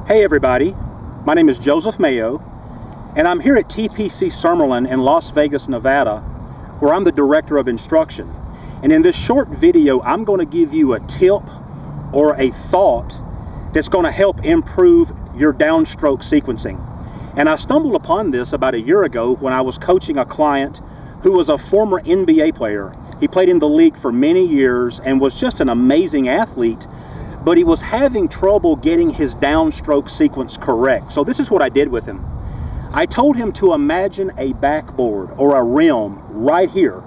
Hey everybody, my name is Joseph Mayo, and I'm here at TPC Summerlin in Las Vegas, Nevada, where I'm the Director of Instruction. And in this short video, I'm going to give you a tip or a thought that's going to help improve your downstroke sequencing. And I stumbled upon this about a year ago when I was coaching a client who was a former NBA player. He played in the league for many years and was just an amazing athlete, but he was having trouble getting his downstroke sequence correct. So this is what I did with him. I told him to imagine a backboard or a rim right here.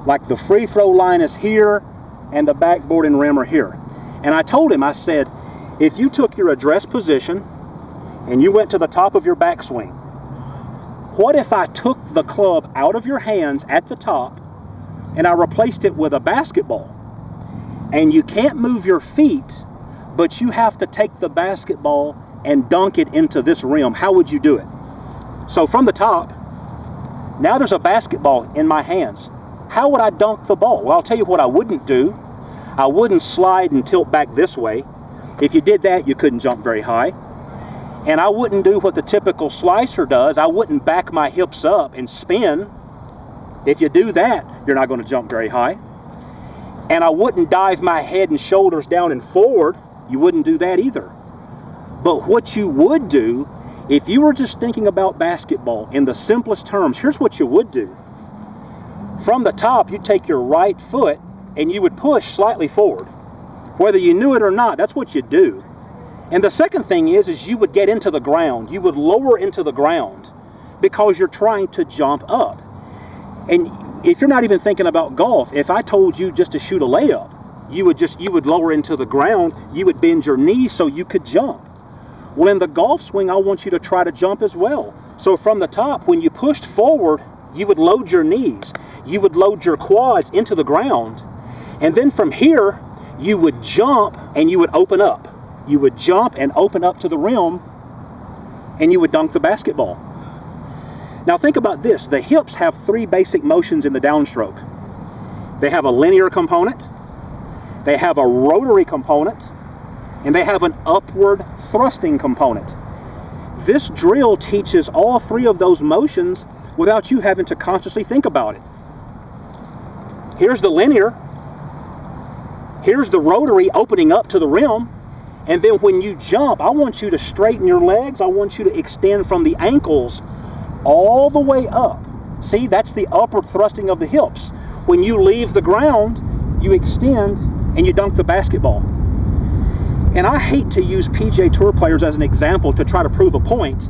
Like the free throw line is here and the backboard and rim are here. And I told him, I said, if you took your address position and you went to the top of your backswing, what if I took the club out of your hands at the top and I replaced it with a basketball? And you can't move your feet, but you have to take the basketball and dunk it into this rim. How would you do it? So from the top, now there's a basketball in my hands. How would I dunk the ball? Well, I'll tell you what I wouldn't do. I wouldn't slide and tilt back this way. If you did that, you couldn't jump very high. And I wouldn't do what the typical slicer does. I wouldn't back my hips up and spin. If you do that, you're not going to jump very high. And I wouldn't dive my head and shoulders down and forward. You wouldn't do that either. But what you would do, if you were just thinking about basketball in the simplest terms, here's what you would do. From the top, you take your right foot and you would push slightly forward. Whether you knew it or not, that's what you do. And the second thing is you would get into the ground. You would lower into the ground because you're trying to jump up. And if you're not even thinking about golf, if I told you just to shoot a layup, you would lower into the ground, you would bend your knees so you could jump. Well, in the golf swing, I want you to try to jump as well. So from the top, when you pushed forward, you would load your knees, you would load your quads into the ground, and then from here, you would jump and you would open up. You would jump and open up to the rim, and you would dunk the basketball. Now think about this. The hips have three basic motions in the downstroke. They have a linear component, they have a rotary component, and they have an upward thrusting component. This drill teaches all three of those motions without you having to consciously think about it. Here's the linear, here's the rotary opening up to the rim, and then when you jump, I want you to straighten your legs, I want you to extend from the ankles all the way up. See, that's the upward thrusting of the hips. When you leave the ground, you extend and you dunk the basketball. And I hate to use PGA Tour players as an example to try to prove a point,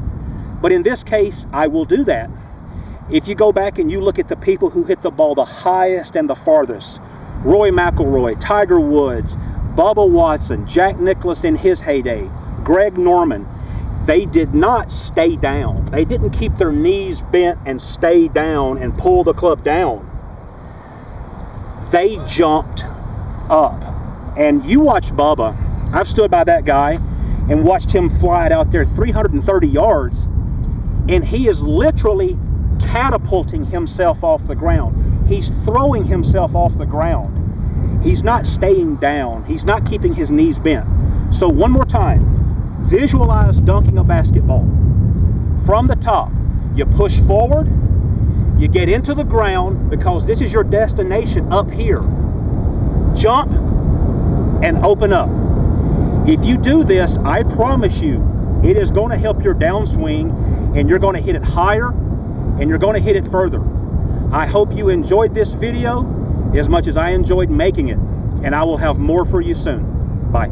but in this case, I will do that. If you go back and you look at the people who hit the ball the highest and the farthest, Roy McIlroy, Tiger Woods, Bubba Watson, Jack Nicklaus in his heyday, Greg Norman, they did not stay down. They didn't keep their knees bent and stay down and pull the club down. They jumped up. And you watch Bubba. I've stood by that guy and watched him fly it out there 330 yards, and he is literally catapulting himself off the ground. He's throwing himself off the ground. He's not staying down. He's not keeping his knees bent. So one more time, visualize dunking a basketball. From the top, you push forward, you get into the ground because this is your destination up here. Jump and open up. If you do this, I promise you, it is going to help your downswing, and you're going to hit it higher and you're going to hit it further. I hope you enjoyed this video as much as I enjoyed making it, and I will have more for you soon. Bye.